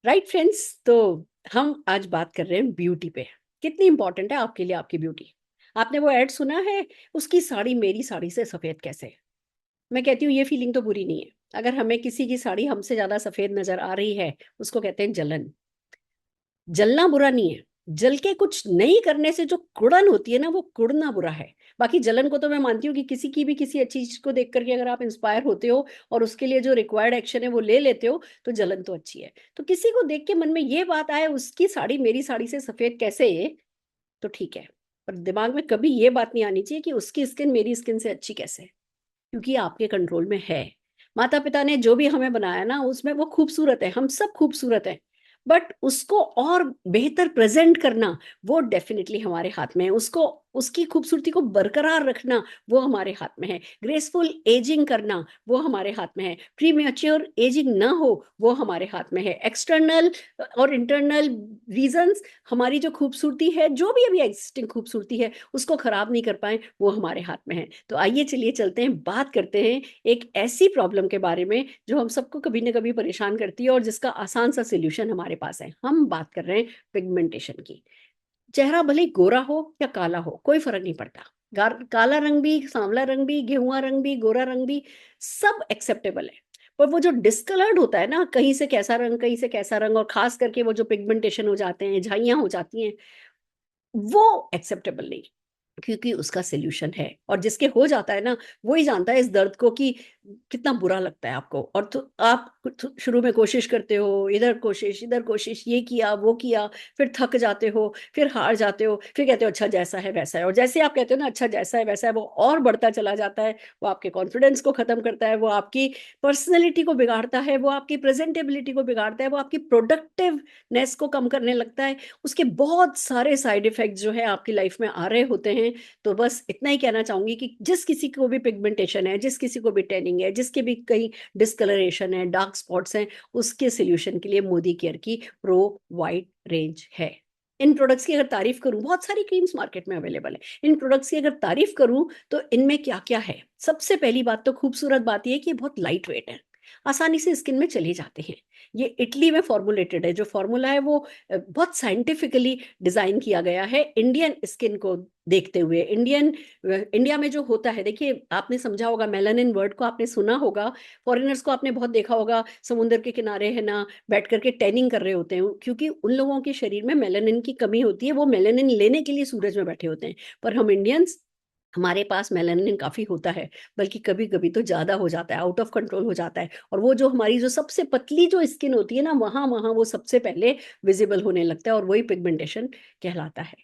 Right friends, तो हम आज बात कर रहे हैं ब्यूटी पे। कितनी इंपॉर्टेंट है आपके लिए आपकी ब्यूटी। आपने वो ऐड सुना है, उसकी साड़ी मेरी साड़ी से सफेद कैसे। मैं कहती हूँ ये फीलिंग तो बुरी नहीं है। अगर हमें किसी की साड़ी हमसे ज्यादा सफेद नजर आ रही है, उसको कहते हैं जलन। जलना बुरा नहीं है। जल के कुछ नहीं करने से जो कुड़न होती है ना, वो कुड़ना बुरा है। बाकी जलन को तो मैं मानती हूँ कि किसी की भी किसी अच्छी चीज को देख करके अगर आप इंस्पायर होते हो और उसके लिए जो रिक्वायर्ड एक्शन है वो ले लेते हो, तो जलन तो अच्छी है। तो किसी को देख के मन में ये बात आए उसकी साड़ी मेरी साड़ी से सफेद कैसे है, तो ठीक है। पर दिमाग में कभी ये बात नहीं आनी चाहिए कि उसकी स्किन मेरी स्किन से अच्छी कैसे है, क्योंकि आपके कंट्रोल में है। माता पिता ने जो भी हमें बनाया ना, उसमें वो खूबसूरत है, हम सब खूबसूरत है। बट उसको और बेहतर प्रेजेंट करना, वो डेफिनेटली हमारे हाथ में है। उसको उसकी खूबसूरती को बरकरार रखना, वो हमारे हाथ में है। ग्रेसफुल एजिंग करना, वो हमारे हाथ में है। प्री मैच्योर एजिंग ना हो, वो हमारे हाथ में है। एक्सटर्नल और इंटरनल रीजंस हमारी जो खूबसूरती है, जो भी अभी एग्जिस्टिंग खूबसूरती है, उसको खराब नहीं कर पाए, वो हमारे हाथ में है। तो आइए चलिए चलते हैं, बात करते हैं एक ऐसी प्रॉब्लम के बारे में जो हम सबको कभी ना कभी परेशान करती है और जिसका आसान सा सोल्यूशन हमारे पास है। हम बात कर रहे हैं पिगमेंटेशन की। चेहरा भले ही गोरा हो या काला हो, कोई फर्क नहीं पड़ता। काला रंग भी, सांवला रंग भी, गेहुआ रंग भी, गोरा रंग भी, सब एक्सेप्टेबल है। पर वो जो डिस्कलर्ड होता है ना, कहीं से कैसा रंग कहीं से कैसा रंग, और खास करके वो जो पिगमेंटेशन हो जाते हैं, झाइयां हो जाती हैं, वो एक्सेप्टेबल नहीं। क्योंकि उसका सोल्यूशन है, और जिसके हो जाता है ना, वो ही जानता है इस दर्द को कि कितना बुरा लगता है आपको। और तो आप शुरू में कोशिश करते हो, इधर कोशिश, ये किया वो किया, फिर थक जाते हो, फिर हार जाते हो, फिर कहते हो अच्छा जैसा है वैसा है। और जैसे आप कहते हो ना अच्छा जैसा है वैसा है, वो और बढ़ता चला जाता है। वो आपके कॉन्फिडेंस को खत्म करता है, वो आपकी पर्सनैलिटी को बिगाड़ता है, वो आपकी प्रेजेंटेबिलिटी को बिगाड़ता है, वो आपकी प्रोडक्टिवनेस को कम करने लगता है। उसके बहुत सारे साइड इफेक्ट जो है आपकी लाइफ में आ रहे होते हैं। तो बस इतना ही कहना चाहूंगी कि जिस किसी को भी पिगमेंटेशन है, जिस किसी को भी टैनिंग है, जिसके भी कहीं डिस्कलरेशन है, डार्क स्पॉट्स हैं, उसके सोल्यूशन के लिए मोदी केयर की प्रो वाइट रेंज है। इन प्रोडक्ट्स की अगर तारीफ करूं, बहुत सारी क्रीम्स मार्केट में अवेलेबल है। इन प्रोडक्ट्स की अगर तारीफ करूं तो इनमें क्या क्या है। सबसे पहली बात तो खूबसूरत बात यह है कि बहुत लाइट वेट है, आसानी से स्किन में चले जाते हैं। ये इटली में फॉर्मुलेटेड है। जो फॉर्मूला है वो बहुत साइंटिफिकली डिजाइन किया गया है इंडियन स्किन को देखते हुए। इंडिया में जो होता है, देखिए आपने समझा होगा, मेलानिन वर्ड को आपने सुना होगा। फॉरेनर्स को आपने बहुत देखा होगा, समुद्र के किनारे है ना, बैठ करके टैनिंग कर रहे होते हैं, क्योंकि उन लोगों के शरीर में मेलानिन की कमी होती है। वो मेलानिन लेने के लिए सूरज में बैठे होते हैं। पर हम इंडियंस, हमारे पास मेलानिन काफी होता है, बल्कि कभी कभी तो ज्यादा हो जाता है, आउट ऑफ कंट्रोल हो जाता है। और वो जो हमारी जो सबसे पतली जो स्किन होती है ना, वहां वहां वो सबसे पहले विजिबल होने लगता है, और वही पिगमेंटेशन कहलाता है।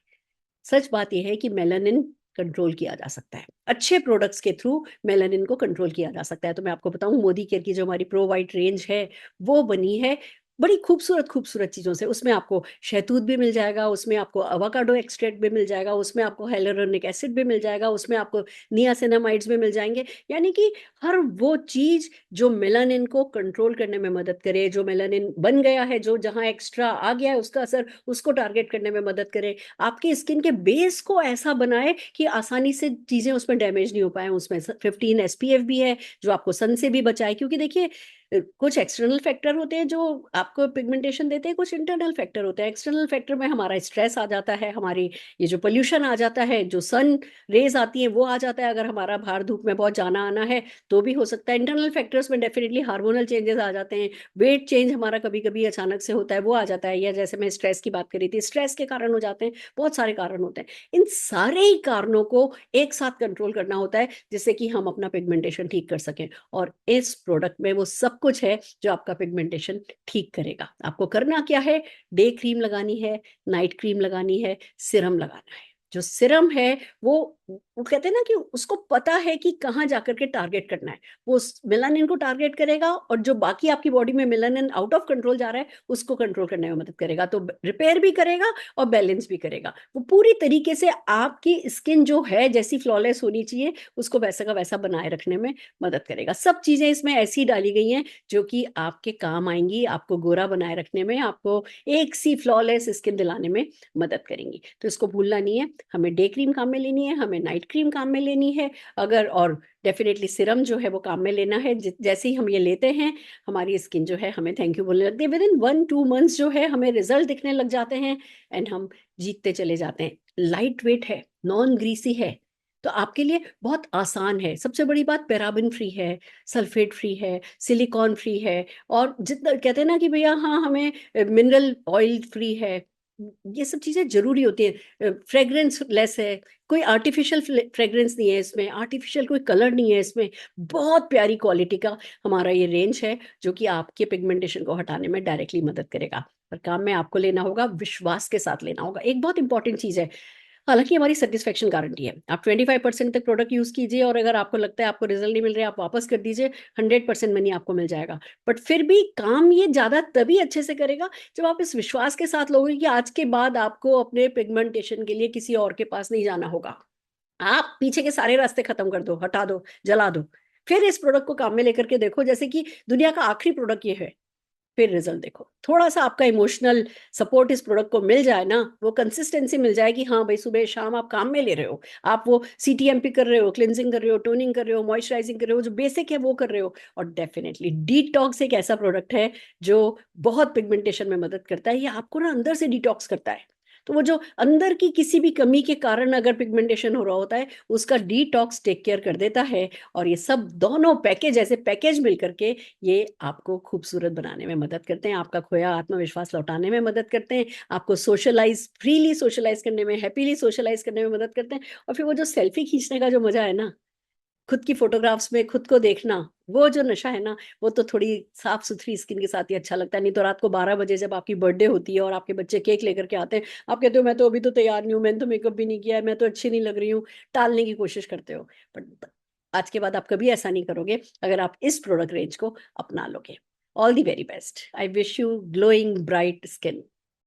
सच बात यह है कि मेलानिन कंट्रोल किया जा सकता है, अच्छे प्रोडक्ट्स के थ्रू मेलानिन को कंट्रोल किया जा सकता है। तो मैं आपको बताऊं, मोदी केयर की जो हमारी प्रो वाइट रेंज है, वो बनी है बड़ी खूबसूरत खूबसूरत चीजों से। उसमें आपको शहतूत भी मिल जाएगा, उसमें आपको अवाकाडो एक्सट्रैक्ट भी मिल जाएगा, उसमें आपको हाइलुरोनिक एसिड भी मिल जाएगा, उसमें आपको नियासिनामाइड्स भी मिल जाएंगे। यानी कि हर वो चीज जो मेलानिन को कंट्रोल करने में मदद करे, जो मेलानिन बन गया है, जो जहां एक्स्ट्रा आ गया है उसका असर, उसको टारगेट करने में मदद करे। आपकी स्किन के बेस को ऐसा बनाए कि आसानी से चीजें उसमें डैमेज नहीं हो पाए। उसमें 15 SPF भी है, जो आपको सन से भी बचाए। क्योंकि देखिए, कुछ एक्सटर्नल फैक्टर होते हैं जो आपको पिगमेंटेशन देते हैं, कुछ इंटरनल फैक्टर होते हैं। एक्सटर्नल फैक्टर में हमारा स्ट्रेस आ जाता है, हमारी ये जो पोल्यूशन आ जाता है, जो सन रेज आती है वो आ जाता है। अगर हमारा बाहर धूप में बहुत जाना आना है तो भी हो सकता है। इंटरनल फैक्टर्स में डेफिनेटली हार्मोनल चेंजेस आ जाते हैं, वेट चेंज हमारा कभी कभी अचानक से होता है, वो आ जाता है। या जैसे मैं स्ट्रेस की बात करी थी, स्ट्रेस के कारण हो जाते हैं, बहुत सारे कारण होते हैं। इन सारे ही कारणों को एक साथ कंट्रोल करना होता है, जिससे कि हम अपना पिगमेंटेशन ठीक कर सकें। और इस प्रोडक्ट में वो सब कुछ है जो आपका पिगमेंटेशन ठीक करेगा। आपको करना क्या है, डे क्रीम लगानी है, नाइट क्रीम लगानी है, सिरम लगाना है। जो सिरम है वो कहते हैं ना कि उसको पता है कि कहाँ जाकर के टारगेट करना है। वो मेलानिन को टारगेट करेगा, और जो बाकी आपकी बॉडी में मेलानिन आउट ऑफ कंट्रोल जा रहा है, उसको कंट्रोल करने में मदद करेगा। तो रिपेयर भी करेगा और बैलेंस भी करेगा। वो पूरी तरीके से आपकी स्किन जो है जैसी फ्लॉलेस होनी चाहिए, उसको वैसा का वैसा बनाए रखने में मदद करेगा। सब चीजें इसमें ऐसी डाली गई हैं जो कि आपके काम आएंगी, आपको गोरा बनाए रखने में, आपको एक सी फ्लॉलेस स्किन दिलाने में मदद करेंगी। तो इसको भूलना नहीं है। हमें डे क्रीम काम में लेनी है, हमें नाइट क्रीम काम में लेनी है, अगर और डेफिनेटली सिरम जो है वो काम में लेना है। जैसे ही हम ये लेते हैं हमारी स्किन जो है हमें थैंक यू बोलने लगती है। विद इन 1-2 मंथ्स जो है हमें रिजल्ट दिखने लग जाते हैं एंड हम जीतते चले जाते हैं। लाइट वेट है, नॉन ग्रीसी है, तो आपके लिए बहुत आसान है। सबसे बड़ी बात, पैराबिन फ्री है, सल्फेट फ्री है, सिलिकॉन फ्री है, और जितना कहते हैं ना कि भैया हाँ हमें मिनरल ऑयल फ्री है, ये सब चीजें जरूरी होती है। फ्रेग्रेंस लेस है, कोई आर्टिफिशियल फ्रेग्रेंस नहीं है इसमें, आर्टिफिशियल कोई कलर नहीं है इसमें। बहुत प्यारी क्वालिटी का हमारा ये रेंज है जो कि आपके पिगमेंटेशन को हटाने में डायरेक्टली मदद करेगा। पर काम में आपको लेना होगा, विश्वास के साथ लेना होगा। एक बहुत इंपॉर्टेंट चीज है, हालांकि हमारी सेटिस्फेक्शन गारंटी है। आप 25% तक प्रोडक्ट यूज कीजिए और अगर आपको लगता है आपको रिजल्ट नहीं मिल रहा है, आप वापस कर दीजिए, 100% मनी आपको मिल जाएगा। बट फिर भी काम ये ज्यादा तभी अच्छे से करेगा जब आप इस विश्वास के साथ लोगे कि आज के बाद आपको अपने पिगमेंटेशन के लिए किसी और के पास नहीं जाना होगा। आप पीछे के सारे रास्ते खत्म कर दो, हटा दो, जला दो, फिर इस प्रोडक्ट को काम में लेकर के देखो जैसे कि दुनिया का आखिरी प्रोडक्ट ये है। फिर रिजल्ट देखो। थोड़ा सा आपका इमोशनल सपोर्ट इस प्रोडक्ट को मिल जाए ना, वो कंसिस्टेंसी मिल जाए कि हाँ भाई सुबह शाम आप काम में ले रहे हो, आप वो सीटीएमपी कर रहे हो, क्लिनजिंग कर रहे हो, टोनिंग कर रहे हो, मॉइस्चराइजिंग कर रहे हो, जो बेसिक है वो कर रहे हो। और डेफिनेटली डिटॉक्स एक ऐसा प्रोडक्ट है जो बहुत पिगमेंटेशन में मदद करता है। ये आपको ना अंदर से डिटॉक्स करता है। तो वो जो अंदर की किसी भी कमी के कारण अगर पिगमेंटेशन हो रहा होता है, उसका डिटॉक्स टेक केयर कर देता है। और ये सब दोनों पैकेज, ऐसे पैकेज मिलकर के ये आपको खूबसूरत बनाने में मदद करते हैं, आपका खोया आत्मविश्वास लौटाने में मदद करते हैं, आपको सोशलाइज, फ्रीली सोशलाइज करने में, हैप्पीली सोशलाइज करने में मदद करते हैं। और फिर वो जो सेल्फी खींचने का जो मजा है ना, खुद की फोटोग्राफ्स में खुद को देखना, वो जो नशा है ना, वो तो थोड़ी साफ सुथरी स्किन के साथ ही अच्छा लगता है। नहीं तो रात को 12 बजे जब आपकी बर्थडे होती है और आपके बच्चे केक लेकर के आते हैं, आप कहते हो मैं तो अभी तो तैयार नहीं हूँ, मैंने तो मेकअप भी नहीं किया है, मैं तो अच्छी नहीं लग रही हूँ, टालने की कोशिश करते हो। बट आज के बाद आप कभी ऐसा नहीं करोगे अगर आप इस प्रोडक्ट रेंज को अपना लोगे। All the very best, I wish you glowing bright skin.